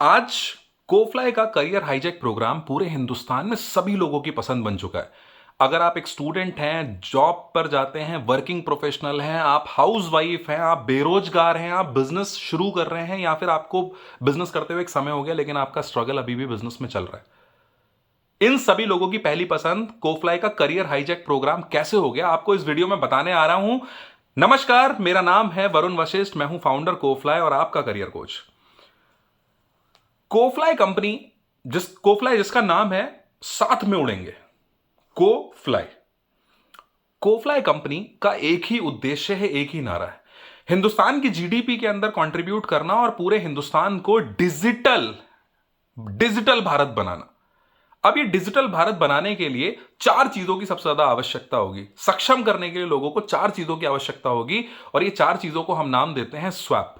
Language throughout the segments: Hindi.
आज कोफ्लाई का करियर हाईजैक प्रोग्राम पूरे हिंदुस्तान में सभी लोगों की पसंद बन चुका है। अगर आप एक स्टूडेंट हैं, जॉब पर जाते हैं, वर्किंग प्रोफेशनल हैं, आप हाउस वाइफ हैं, आप बेरोजगार हैं, आप बिजनेस शुरू कर रहे हैं या फिर आपको बिजनेस करते हुए एक समय हो गया लेकिन आपका स्ट्रगल अभी भी बिजनेस में चल रहा है, इन सभी लोगों की पहली पसंद कोफ्लाई का करियर हाईजैक प्रोग्राम कैसे हो गया, आपको इस वीडियो में बताने आ रहा हूं। नमस्कार, मेरा नाम है वरुण वशिष्ठ, मैं हूं फाउंडर कोफ्लाई और आपका करियर कोच। कोफ्लाई कंपनी, कोफ्लाई जिसका नाम है साथ में उड़ेंगे, कोफ्लाई। कोफ्लाई कंपनी का एक ही उद्देश्य है, एक ही नारा है, हिंदुस्तान की जीडीपी के अंदर कंट्रीब्यूट करना और पूरे हिंदुस्तान को डिजिटल डिजिटल भारत बनाना। अब ये डिजिटल भारत बनाने के लिए चार चीजों की सबसे ज्यादा आवश्यकता होगी, सक्षम करने के लिए लोगों को चार चीजों की आवश्यकता होगी और ये चार चीजों को हम नाम देते हैं स्वैप।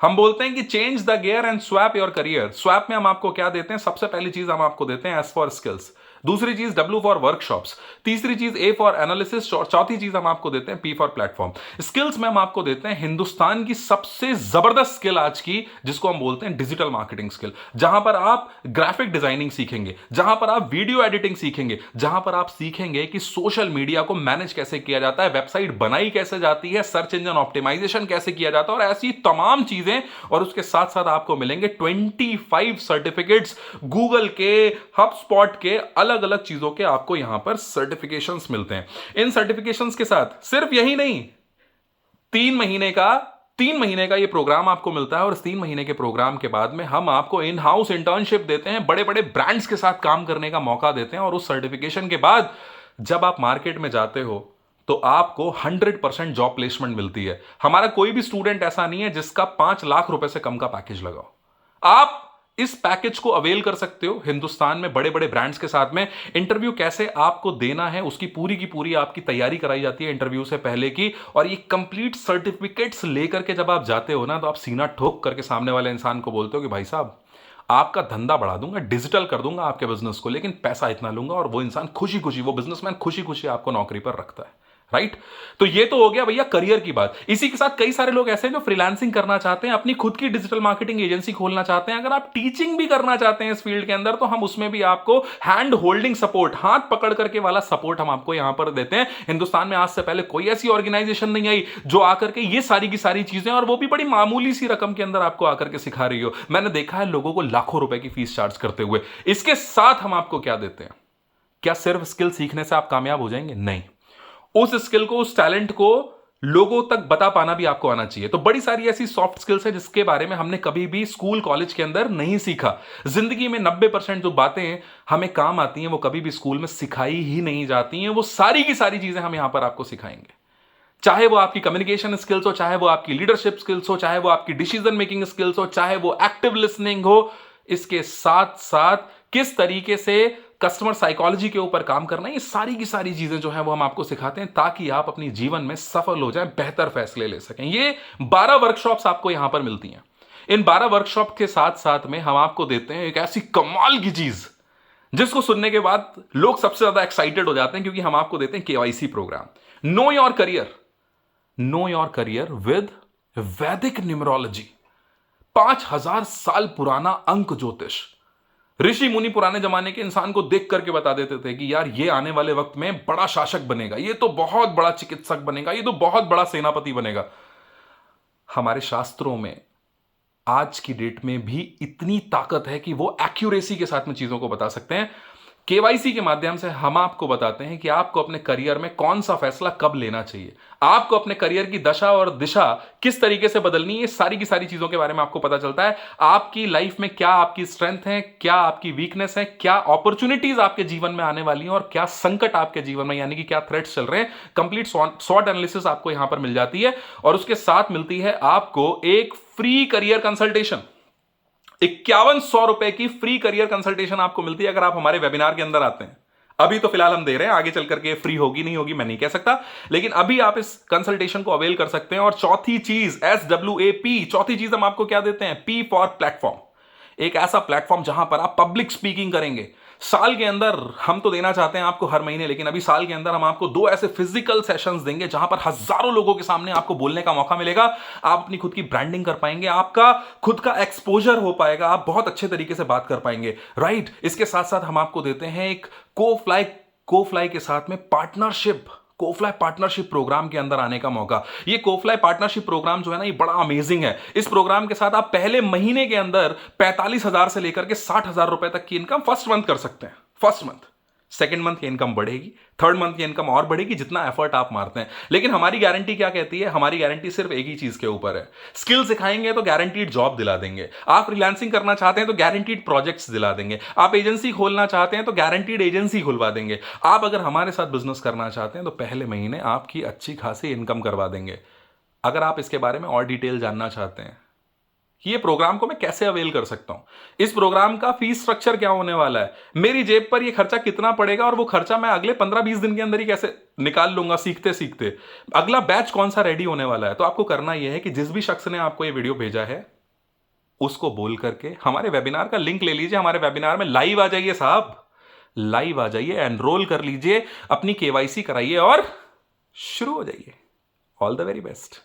हम बोलते हैं कि change the gear and swap your career. Swap में हम आपको क्या देते हैं? सबसे पहली चीज हम आपको देते हैं एस फॉर स्किल्स, दूसरी चीज डब्ल्यू फॉर वर्कशॉप्स, तीसरी चीज ए फॉर एनालिसिस और चौथी चीज हम आपको देते हैं पी फॉर प्लेटफॉर्म। स्किल्स में हम आपको देते हैं हिंदुस्तान की सबसे जबरदस्त स्किल आज की, जिसको हम बोलते हैं डिजिटल मार्केटिंग स्किल, जहां पर आप ग्राफिक डिजाइनिंग सीखेंगे, जहां पर आप वीडियो एडिटिंग सीखेंगे, जहां पर आप सीखेंगे कि सोशल मीडिया को मैनेज कैसे किया जाता है, वेबसाइट बनाई कैसे जाती है, सर्च इंजन ऑप्टिमाइजेशन कैसे किया जाता है और ऐसी तमाम चीजें। और उसके साथ साथ आपको मिलेंगे 25 सर्टिफिकेट्स गूगल के, हबस्पॉट के, अलग अलग चीजों के आपको यहां पर सर्टिफिकेशंस मिलते हैं। इन सर्टिफिकेशंस के साथ सिर्फ यही नहीं, 3 महीने का ये प्रोग्राम आपको मिलता है और इस 3 महीने के प्रोग्राम के बाद में हम आपको इन हाउस इंटर्नशिप देते हैं, बड़े बड़े ब्रांड्स के साथ काम करने का मौका देते हैं और उस सर्टिफिकेशन के बाद जब आप मार्केट में जाते हो तो आपको 100% जॉब प्लेसमेंट मिलती है। हमारा कोई भी स्टूडेंट ऐसा नहीं है जिसका 5 लाख रुपए से कम का पैकेज लगाओ। आप इस पैकेज को अवेल कर सकते हो हिंदुस्तान में बड़े बड़े ब्रांड्स के साथ में। इंटरव्यू कैसे आपको देना है उसकी पूरी की पूरी आपकी तैयारी कराई जाती है इंटरव्यू से पहले की, और ये कंप्लीट सर्टिफिकेट्स लेकर के जब आप जाते हो ना तो आप सीना ठोक करके सामने वाले इंसान को बोलते हो कि भाई साहब, आपका धंधा बढ़ा दूंगा, डिजिटल कर दूंगा आपके बिजनेस को, लेकिन पैसा इतना लूंगा। और वो इंसान खुशी खुशी, वो बिजनेसमैन खुशी खुशी आपको नौकरी पर रखता है। राइट? तो ये तो हो गया भैया करियर की बात। इसी के साथ कई सारे लोग ऐसे हैं जो फ्रीलांसिंग करना चाहते हैं, अपनी खुद की डिजिटल मार्केटिंग एजेंसी खोलना चाहते हैं। अगर आप टीचिंग भी करना चाहते हैं इस फील्ड के अंदर तो हम उसमें भी आपको हैंड होल्डिंग सपोर्ट, हाथ पकड़ करके वाला सपोर्ट हम आपको यहां पर देते हैं। हिंदुस्तान में आज से पहले कोई ऐसी ऑर्गेनाइजेशन नहीं आई जो आकर के ये सारी की सारी चीजें, और वो भी बड़ी मामूली सी रकम के अंदर आपको आकर के सिखा रही हो। मैंने देखा है लोगों को लाखों रुपए की फीस चार्ज करते हुए। इसके साथ हम आपको क्या देते हैं? क्या सिर्फ स्किल सीखने से आप कामयाब हो जाएंगे? नहीं, उस स्किल को, उस टैलेंट को लोगों तक बता पाना भी आपको आना चाहिए। तो बड़ी सारी ऐसी सॉफ्ट स्किल्स है जिसके बारे में हमने कभी भी स्कूल कॉलेज के अंदर नहीं सीखा। जिंदगी में 90% जो बातें हमें काम आती हैं वो कभी भी स्कूल में सिखाई ही नहीं जाती हैं। वो सारी की सारी चीजें हम यहां पर आपको सिखाएंगे, चाहे वो आपकी कम्युनिकेशन स्किल्स हो, चाहे वो आपकी लीडरशिप स्किल्स हो, चाहे वो आपकी डिसीजन मेकिंग स्किल्स हो, चाहे वो एक्टिव लिसनिंग हो। इसके साथ साथ किस तरीके से कस्टमर साइकोलॉजी के ऊपर काम करना है, ये सारी की सारी चीजें जो है वो हम आपको सिखाते हैं ताकि आप अपनी जीवन में सफल हो जाएं, बेहतर फैसले ले सकें। ये 12 वर्कशॉप्स आपको यहां पर मिलती हैं। इन 12 वर्कशॉप के साथ साथ में हम आपको देते हैं एक ऐसी कमाल की चीज जिसको सुनने के बाद लोग सबसे ज्यादा एक्साइटेड हो जाते हैं, क्योंकि हम आपको देते हैं KYC programme, know your career. Know your career with Vedic numerology, 5000 साल पुराना अंक ज्योतिष। ऋषि मुनि पुराने जमाने के इंसान को देख करके बता देते थे कि यार ये आने वाले वक्त में बड़ा शासक बनेगा, ये तो बहुत बड़ा चिकित्सक बनेगा, ये तो बहुत बड़ा सेनापति बनेगा। हमारे शास्त्रों में आज की डेट में भी इतनी ताकत है कि वो एक्यूरेसी के साथ में चीजों को बता सकते हैं। केवाईसी के माध्यम से हम आपको बताते हैं कि आपको अपने करियर में कौन सा फैसला कब लेना चाहिए, आपको अपने करियर की दशा और दिशा किस तरीके से बदलनी है, सारी की सारी चीजों के बारे में आपको पता चलता है। आपकी लाइफ में क्या आपकी स्ट्रेंथ है, क्या आपकी वीकनेस है, क्या अपॉर्चुनिटीज आपके जीवन में आने वाली हैं और क्या संकट आपके जीवन में, यानी कि क्या थ्रेट्स चल रहे हैं। कंप्लीट स्वॉट एनालिसिस आपको यहां पर मिल जाती है और उसके साथ मिलती है आपको एक फ्री करियर कंसल्टेशन। 5100 रुपए की फ्री करियर कंसल्टेशन आपको मिलती है अगर आप हमारे वेबिनार के अंदर आते हैं। अभी तो फिलहाल हम दे रहे हैं, आगे चल करके फ्री होगी नहीं होगी मैं नहीं कह सकता, लेकिन अभी आप इस कंसल्टेशन को अवेल कर सकते हैं। और चौथी चीज SWAP, चौथी चीज हम आपको क्या देते हैं? P for platform. एक ऐसा प्लेटफॉर्म जहां पर आप पब्लिक स्पीकिंग करेंगे, साल के अंदर हम तो देना चाहते हैं आपको हर महीने, लेकिन अभी साल के अंदर हम आपको 2 ऐसे फिजिकल सेशंस देंगे जहां पर हजारों लोगों के सामने आपको बोलने का मौका मिलेगा। आप अपनी खुद की ब्रांडिंग कर पाएंगे, आपका खुद का एक्सपोजर हो पाएगा, आप बहुत अच्छे तरीके से बात कर पाएंगे, राइट। इसके साथ साथ हम आपको देते हैं एक कोफ्लाई के साथ में कोफ्लाई पार्टनरशिप प्रोग्राम के अंदर आने का मौका। ये कोफ्लाई पार्टनरशिप प्रोग्राम जो है ना, ये बड़ा अमेजिंग है। इस प्रोग्राम के साथ आप पहले महीने के अंदर 45,000 से लेकर के 60,000 रुपए तक की इनकम फर्स्ट मंथ कर सकते हैं। फर्स्ट मंथ, सेकेंड मंथ की इनकम बढ़ेगी, थर्ड मंथ की इनकम और बढ़ेगी जितना एफर्ट आप मारते हैं। लेकिन हमारी गारंटी क्या कहती है? हमारी गारंटी सिर्फ एक ही चीज के ऊपर है, स्किल सिखाएंगे तो गारंटीड जॉब दिला देंगे। आप फ्रीलांसिंग करना चाहते हैं तो गारंटीड प्रोजेक्ट्स दिला देंगे। आप एजेंसी खोलना चाहते हैं तो गारंटीड एजेंसी खुलवा देंगे। आप अगर हमारे साथ बिजनेस करना चाहते हैं तो पहले महीने आपकी अच्छी खासी इनकम करवा देंगे। अगर आप इसके बारे में और डिटेल जानना चाहते हैं कि ये प्रोग्राम को मैं कैसे अवेल कर सकता हूं, इस प्रोग्राम का फीस स्ट्रक्चर क्या होने वाला है, मेरी जेब पर ये खर्चा कितना पड़ेगा और वो खर्चा मैं अगले 15-20 दिन के अंदर ही कैसे निकाल लूंगा सीखते सीखते, अगला बैच कौन सा रेडी होने वाला है, तो आपको करना यह है कि जिस भी शख्स ने आपको ये वीडियो भेजा है उसको बोल करके हमारे वेबिनार का लिंक ले लीजिए। हमारे वेबिनार में लाइव आ जाइए साहब, लाइव आ जाइए, एनरोल कर लीजिए, अपनी केवाईसी कराइए और शुरू हो जाइए। All the very best.